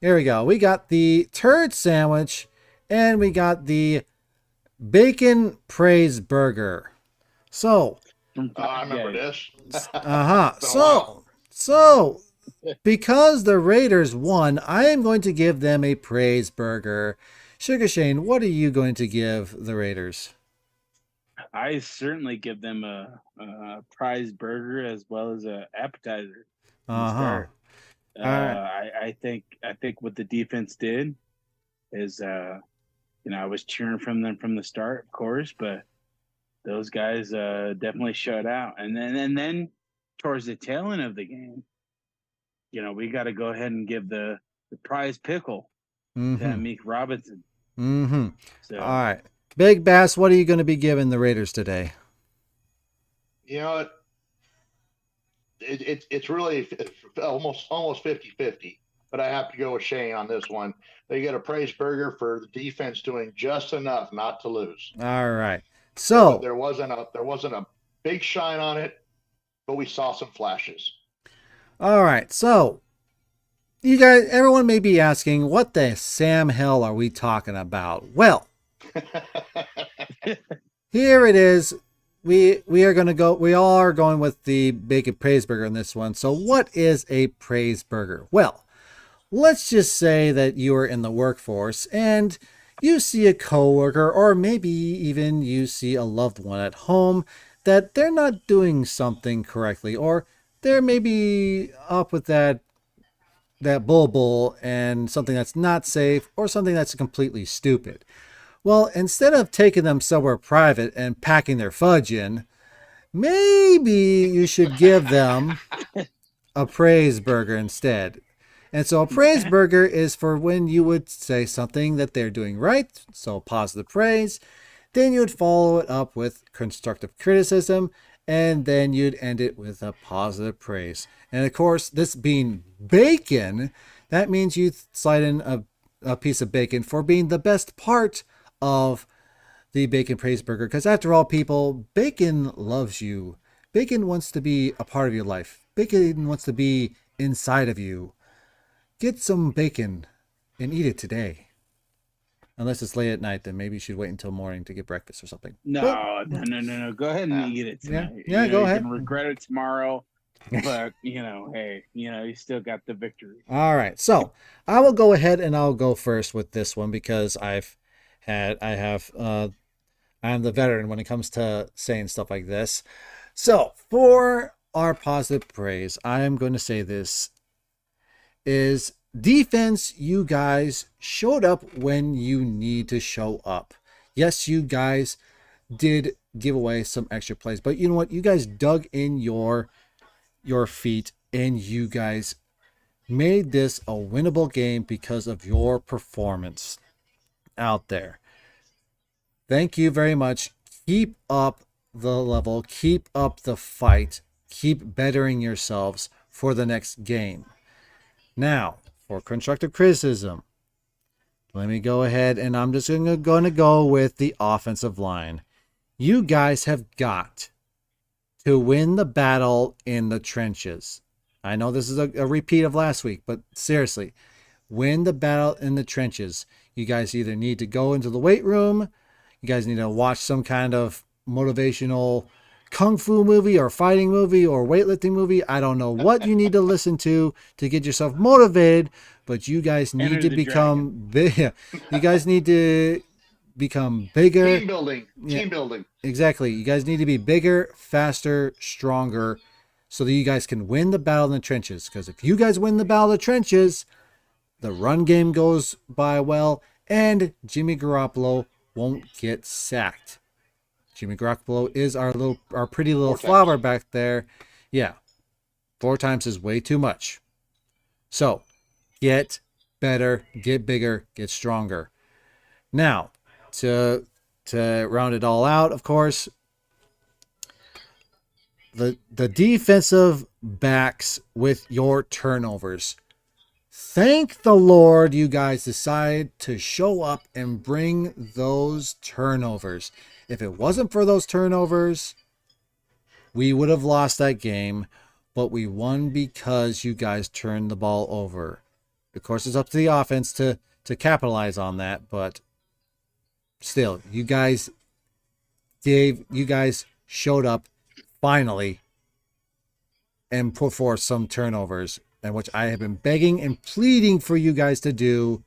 Here we go. We got the turd sandwich and we got the bacon praise burger. So, I remember this. uh-huh. It's been a while. So, because the Raiders won, I am going to give them a praise burger. Sugar Shane, what are you going to give the Raiders? I certainly give them a prize burger as well as a appetizer from the Uh-huh. start. All right. I think what the defense did is I was cheering from them from the start, of course, but those guys definitely showed out. And then towards the tail end of the game, we got to go ahead and give the prize pickle to Mm-hmm. Meek Robinson. Mm-hmm. All So right. Big Bass, what are you going to be giving the Raiders today? You know, it's really almost 50-50, but I have to go with Shane on this one. They get a praise burger for the defense doing just enough not to lose. All right. There, So, there wasn't a big shine on it, but we saw some flashes. all right. So, you guys, everyone may be asking, what the Sam hell are we talking about? Well, here it is. We are going to go. We all are going with the bacon praise burger in this one. So, what is a praise burger? Well, let's just say that you are in the workforce and you see a coworker, or maybe even you see a loved one at home that they're not doing something correctly, or they're maybe up with that bull and something that's not safe, or something that's completely stupid. Well, instead of taking them somewhere private and packing their fudge in, maybe you should give them a praise burger instead. And so a praise burger is for when you would say something that they're doing right, so positive praise, then you would follow it up with constructive criticism, and then you'd end it with a positive praise. And of course, this being bacon, that means you slide in a piece of bacon for being the best part of the bacon praise burger. Because after all, people, bacon loves you. Bacon wants to be a part of your life. Bacon wants to be inside of you. Get some bacon and eat it today. Unless it's late at night, then maybe you should wait until morning to get breakfast or something. no. Go ahead and eat it Yeah, tonight. yeah, go you ahead. can regret it tomorrow, but hey, you still got the victory. All right, so I will go ahead and I'll go first with this one because I'm the veteran when it comes to saying stuff like this. So for our positive praise, I am going to say this is defense. You guys showed up when you need to show up. Yes, you guys did give away some extra plays, but you know what? You guys dug in your feet and you guys made this a winnable game because of your performance out there. Thank you very much. Keep up the level, keep up the fight, keep bettering yourselves for the next game. Now, for constructive criticism, let me go ahead and I'm just going to go with the offensive line. You guys have got to win the battle in the trenches. I know this is a repeat of last week, but seriously, win the battle in the trenches. You guys either need to go into the weight room, you guys need to watch some kind of motivational kung fu movie or fighting movie or weightlifting movie. I don't know what you need to listen to get yourself motivated, but you guys need to become big. You guys need to become bigger. Team building. Yeah, Team building. exactly. You guys need to be bigger, faster, stronger, so that you guys can win the battle in the trenches. Because if you guys win the battle in the trenches, the run game goes by well, and Jimmy Garoppolo won't get sacked. Jimmy Garoppolo is our pretty little flower back there. Yeah, 4 times is way too much. So, get better, get bigger, get stronger. Now, to round it all out, of course, the defensive backs with your turnovers. Thank the Lord you guys decided to show up and bring those turnovers. If it wasn't for those turnovers, we would have lost that game, but we won because you guys turned the ball over. Of course, it's up to the offense to capitalize on that, but still, you guys showed up finally and put forth some turnovers, and which I have been begging and pleading for you guys to do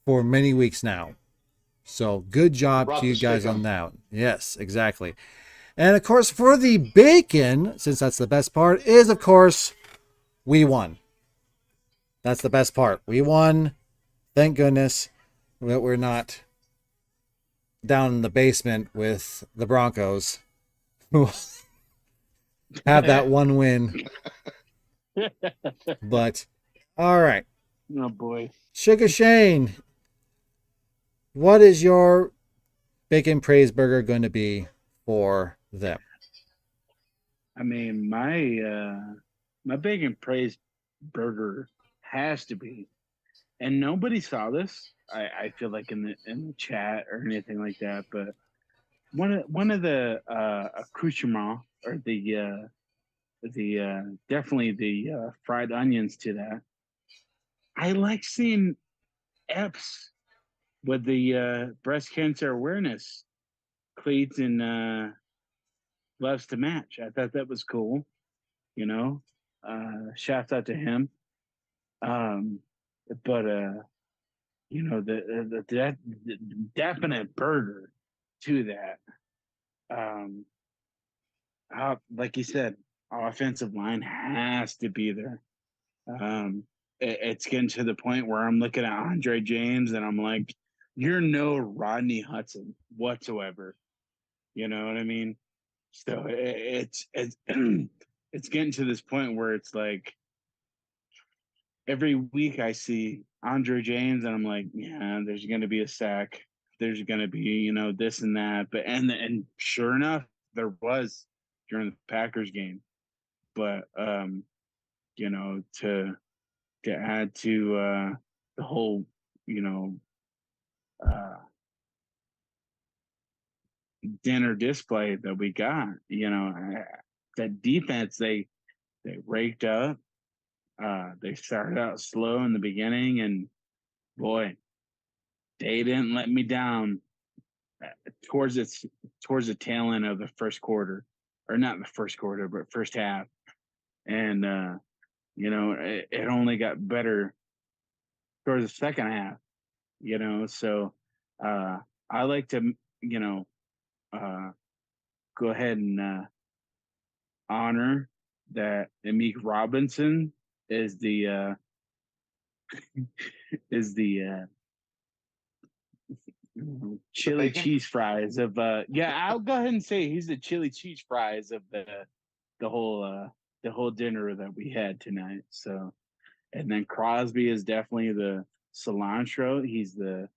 for many weeks now. So good job to you guys on that. Yes, exactly. And of course, for the bacon, since that's the best part, is of course, we won. That's the best part. We won. Thank goodness that we're not down in the basement with the Broncos who have that one win. But all right. Oh boy. Sugar Shane, what is your bacon praise burger going to be for them? I mean, my bacon praise burger has to be, and nobody saw this. I feel like in the chat or anything like that, but one of the accoutrement or the definitely the fried onions to that. I like seeing Epps with the breast cancer awareness cleats and loves to match. I thought that was cool. You know, shouts out to him. Um, but you know, the definite burger to that. Um, like you said, offensive line has to be there. It's getting to the point where I'm looking at Andre James and I'm like, you're no Rodney Hudson whatsoever. You know what I mean? So it's it's getting to this point where it's like every week I see Andre James and I'm like, yeah, there's going to be a sack. There's going to be, you know, this and that. But and sure enough, there was during the Packers game. But you know, to add to the whole, you know, uh, dinner display that we got, you know, that defense they raked up. They started out slow in the beginning, and boy, they didn't let me down towards the tail end of the first quarter, or not the first quarter, but first half. And you know, it only got better towards the second half. You know, so I like to, you know, go ahead and honor that Amik Robinson is the is the chili cheese fries of yeah, I'll go ahead and say he's the chili cheese fries of the whole dinner that we had tonight. So And then Crosby is definitely the cilantro. He's the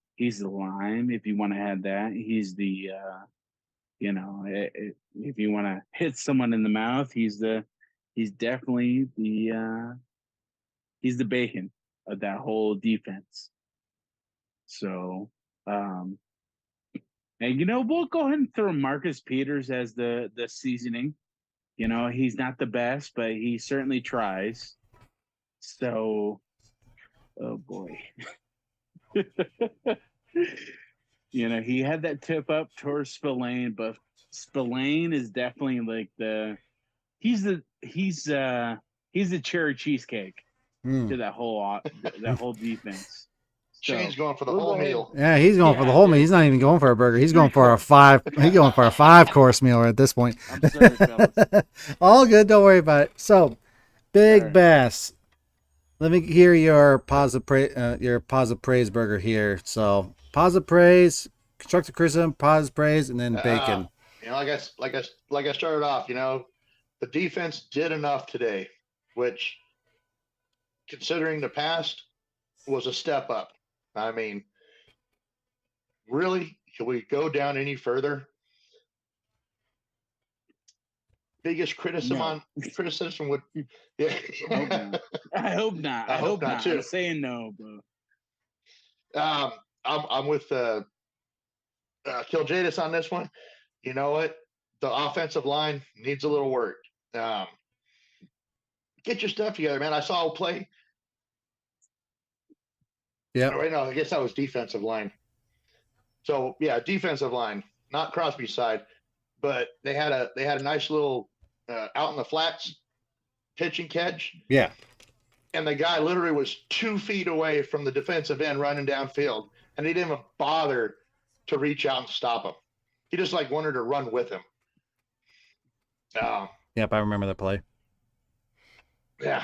lime, if you want to add that. He's the if you want to hit someone in the mouth, he's definitely he's the bacon of that whole defense. So and we'll go ahead and throw Marcus Peters as the seasoning. He's not the best, but he certainly tries. So, oh boy. He had that tip up towards Spillane, but Spillane is definitely like he's the cherry cheesecake to that whole defense. Shane's going for the whole meal. Yeah, he's going for the whole meal. He's not even going for a burger. He's going for a 5-course meal at this point. I'm sorry, fellas. All good. Don't worry about it. So, Big Bass. Let me hear your positive praise burger here. So, positive praise, constructive criticism, positive praise, and then bacon. Like I started off. The defense did enough today, which, considering the past, was a step up. I mean, really, can we go down any further? Biggest criticism would, yeah. I hope not. I hope not. Too. I'm saying no, bro. I'm with Kill Jadis on this one. You know what? The offensive line needs a little work. Get your stuff together, man. I saw a play. Yeah. Right now, I guess that was defensive line. So yeah, defensive line, not Crosby's side, but they had a nice little out in the flats pitch and catch. Yeah. And the guy literally was 2 feet away from the defensive end running downfield, and he didn't even bother to reach out and stop him. He just wanted to run with him. Yep, I remember the play. Yeah.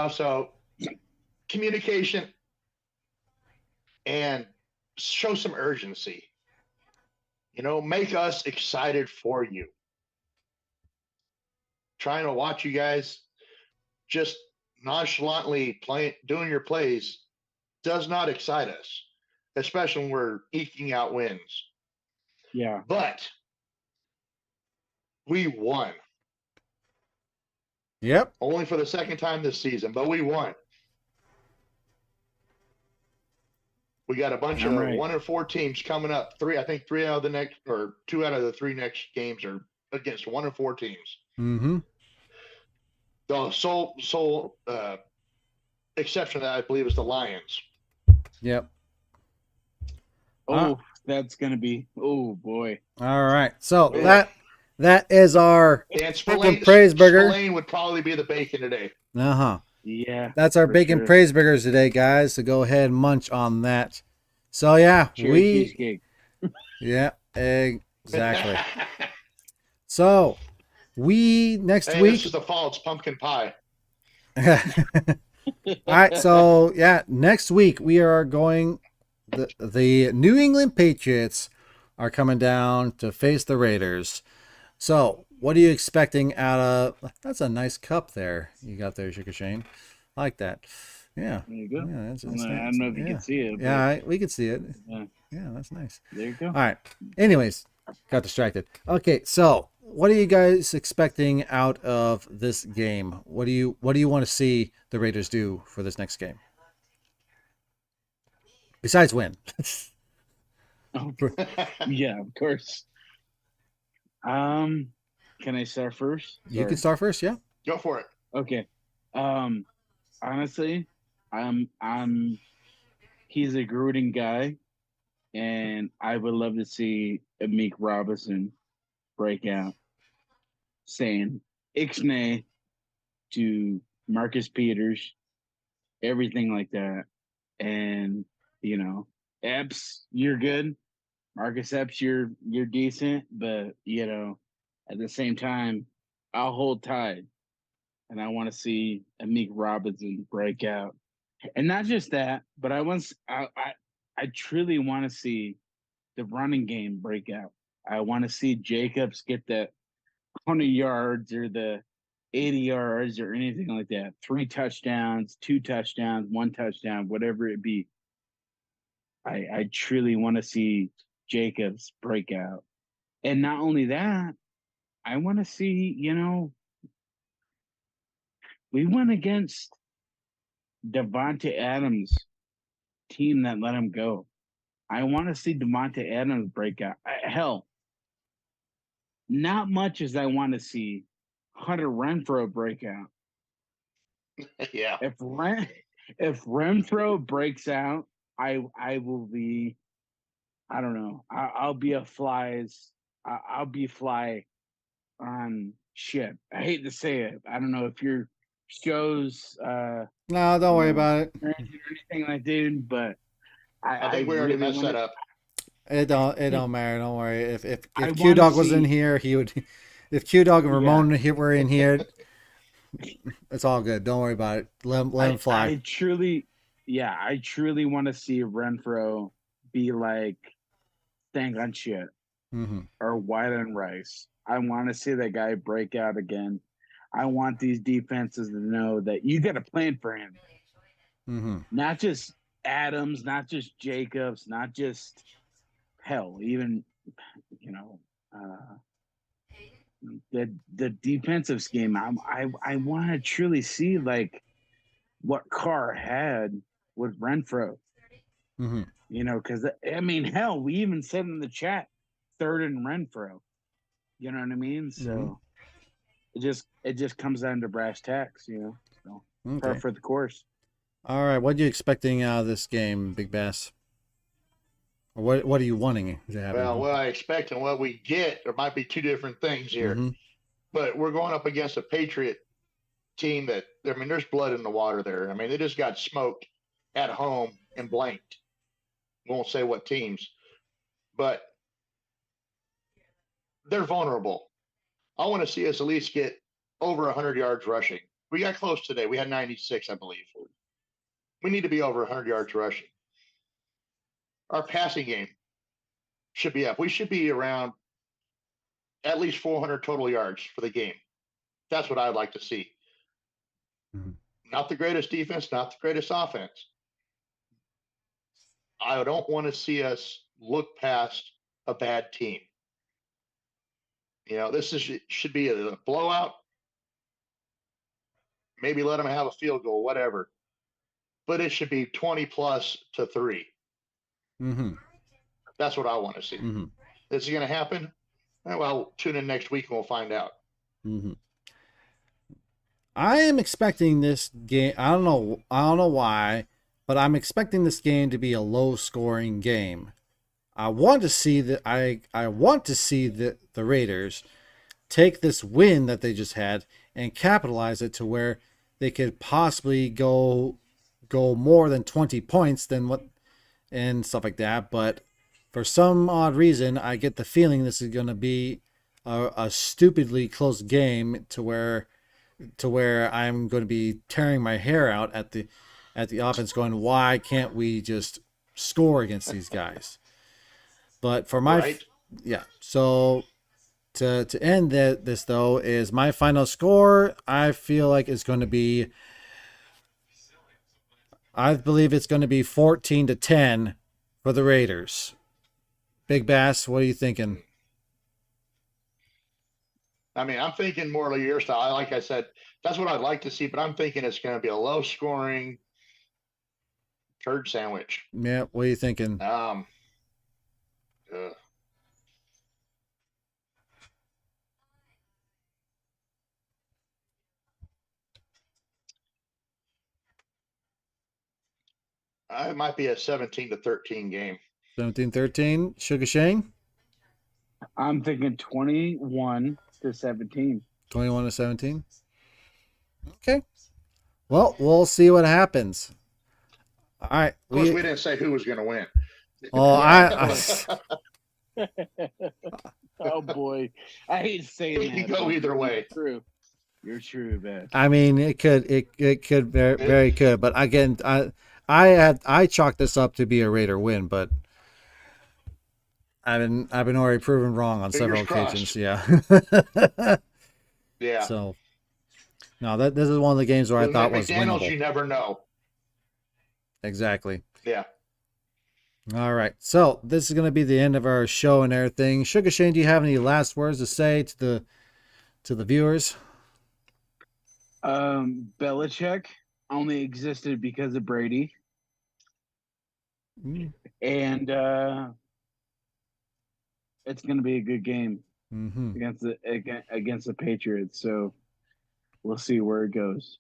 So communication and show some urgency. Make us excited for you. Trying to watch you guys just nonchalantly doing your plays does not excite us, especially when we're eking out wins. Yeah. But we won. Yep. Only for the second time this season, but we won. We got a bunch of 1-4 teams coming up. 2 out of the 3 next games are against 1-4 teams. Mm-hmm. The sole exception to that, I believe, is the Lions. Yep. That's gonna be. Oh boy. All right. So that is our bacon praise burger. Spillane would probably be the bacon today. Yeah. That's our bacon praise burgers today, guys. So go ahead and munch on that. So yeah, cheesecake. Yeah, exactly. So next week. This is the fall. It's pumpkin pie. All right. So yeah, next week we are going. The New England Patriots are coming down to face the Raiders. So what are you expecting out of? That's a nice cup there you got there, Sugar Shane. I like that. Yeah. There you go. Yeah, I don't know if you can see it. Yeah, we can see it. Yeah, that's nice. There you go. All right. Anyways, got distracted. Okay, so what are you guys expecting out of this game? What do you want to see the Raiders do for this next game? Besides win. Yeah, of course. Can I start first? You can start first, yeah. Go for it. Okay. Honestly, he's a Gruden guy, and I would love to see Amik Robinson break out, saying Ixnay to Marcus Peters, everything like that. And Epps, you're good. Marcus Epps, you're decent, but at the same time, I'll hold tide, and I want to see Amik Robinson break out, and not just that, but I truly want to see the running game break out. I want to see Jacobs get that 100 yards or the 80 yards or anything like that. 3 touchdowns, 2 touchdowns, 1 touchdown, whatever it be. I truly want to see Jacobs break out. And not only that, I want to see, we went against Devontae Adams' team that let him go. I want to see Devontae Adams break out. Hell, not much as I want to see Hunter Renfrow break out. Yeah. If Renfrow breaks out, I will be, I don't know. I'll be I'll be fly on ship. I hate to say it. I don't know if your shows No, don't worry about it. or anything like that, but I think we already messed that up. It don't matter. Don't worry. If I Q Dog wanna was in see- here, he would. If Q Dog and Yeah. Ramon were in here, it's all good. Don't worry about it. Let him fly. I truly want to see Renfro be like Stank on shit Mm-hmm. or White on rice. I want to see that guy break out again. I want these defenses to know that you got a plan for him. Mm-hmm. Not just Adams, not just Jacobs, not just hell, even the defensive scheme. I want to truly see like what Carr had with Renfro. Mm-hmm. Because I mean, hell, we even said in the chat, 3rd and Renfro. You know what I mean? So it just comes down to brass tacks, So par Okay. for the course. All right. What are you expecting out of this game, Big Bass? Or what are you wanting to happen? Well, what I expect and what we get, there might be two different things here. Mm-hmm. But we're going up against a Patriot team that, I mean, there's blood in the water there. I mean, they just got smoked at home and blanked. Won't say what teams, but they're vulnerable. I want to see us at least get over 100 yards rushing. We got close today. We had 96, I believe. We need to be over 100 yards rushing. Our passing game should be up. We should be around at least 400 total yards for the game. That's what I'd like to see. Mm-hmm. Not the greatest defense, not the greatest offense. I don't want to see us look past a bad team. This should be a blowout. Maybe let them have a field goal, whatever. But it should be 20 plus to 3. Mm-hmm. That's what I want to see. Mm-hmm. Is it going to happen? Well, tune in next week and we'll find out. Mm-hmm. I am expecting this game. I don't know why, but I'm expecting this game to be a low-scoring game. I want to see the Raiders take this win that they just had and capitalize it to where they could possibly go more than 20 points than what and stuff like that. But for some odd reason, I get the feeling this is going to be a stupidly close game to where I'm going to be tearing my hair out at the offense, going, why can't we just score against these guys? But for my so to end this though is my final score. I feel like it's going to be. I believe it's going to be 14-10 for the Raiders. Big Bass, what are you thinking? I mean, I'm thinking more like your style. Like I said, that's what I'd like to see, but I'm thinking it's going to be a low-scoring turd sandwich. Yeah, what are you thinking? It might be a 17-13 game. 17-13, Sugar Shane? I'm thinking 21-17. 21-17. Okay. Well, we'll see what happens. All right. Of course, we didn't say who was going to win. Oh, Oh boy, I hate saying that. It could go either way. True. You're true, man. I mean, it could very could, but again, I chalked this up to be a Raider win, but I've been already proven wrong on several occasions. Yeah. Yeah. So, No, this is one of the games where I With thought was McDaniels, winnable. you never know. Exactly. Yeah. All right. So this is going to be the end of our show and everything. Sugar Shane, do you have any last words to say to the viewers? Belichick only existed because of Brady. And it's going to be a good game against the Patriots. So we'll see where it goes.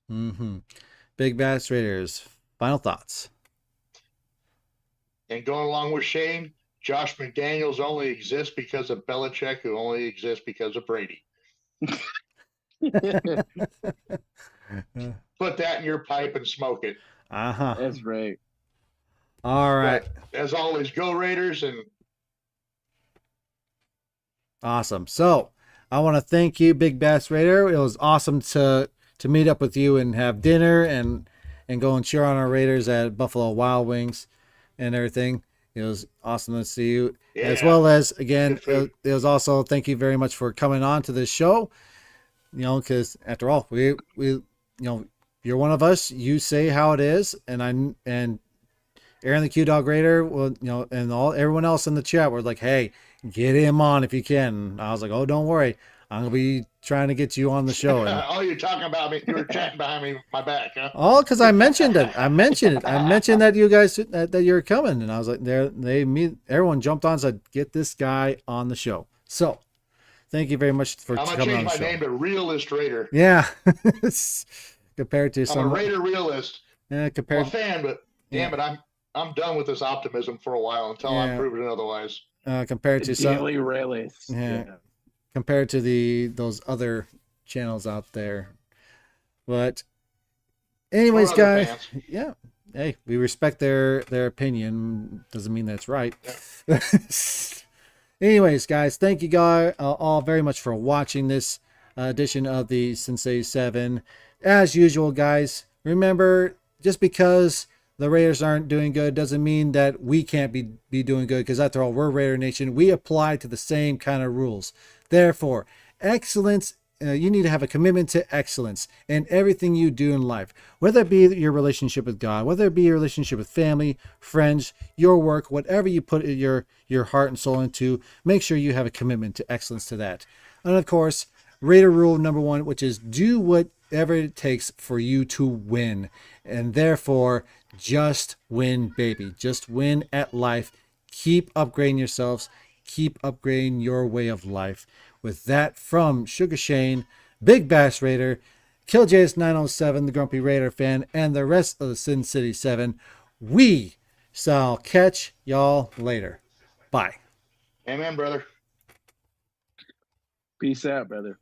Big Bass Raiders, final thoughts. And going along with Shane, Josh McDaniels only exists because of Belichick, who only exists because of Brady. Put that in your pipe and smoke it. That's right. All right. But as always, go Raiders. And awesome. So I want to thank you, Big Bass Raider. It was awesome to meet up with you and have dinner and go and cheer on our Raiders at Buffalo Wild Wings and everything. It was awesome to see you. yeah, As well as, again, it was also thank you very much for coming on to this show. You know, because after all, we you know, you're one of us. You say how it is, and Aaron the Q Dog Raider, well, you know, and everyone else in the chat were like, "Hey, get him on if you can." And I was like, "Oh, don't worry, I'm gonna be trying to get you on the show." And, oh, you're talking about me? You were chatting behind me, my back, huh? oh, because I mentioned it. I mentioned that you guys that you're coming, and I was like, everyone jumped on and said, "Get this guy on the show." So, thank you very much for I'm coming gonna on the change show. my name to Realist Raider. Yeah, compared to I'm a Raider realist. Yeah, I'm a fan, but damn it, I'm done with this optimism for a while until I'm proven otherwise. Compared to some Daily Railways. compared to those other channels out there. But anyways, guys, hey, we respect their opinion. Doesn't mean that's right. Yeah. Anyways, guys, thank you guys all very much for watching this edition of the Sensei 7. As usual, guys, remember, just because the Raiders aren't doing good doesn't mean that we can't be doing good, because after all, we're Raider Nation. We apply to the same kind of rules. Therefore, excellence, you need to have a commitment to excellence in everything you do in life, whether it be your relationship with God, whether it be your relationship with family, friends, your work, whatever you put your heart and soul into, make sure you have a commitment to excellence to that. And of course, Raider rule number 1, which is do whatever it takes for you to win. And therefore, just win, baby. Just win at life. Keep upgrading yourselves. Keep upgrading your way of life. With that, from Sugar Shane, Big Bass Raider, KillJS907, the Grumpy Raider fan, and the rest of the Sin City 7, we shall catch y'all later. Bye. Amen, brother. Peace out, brother.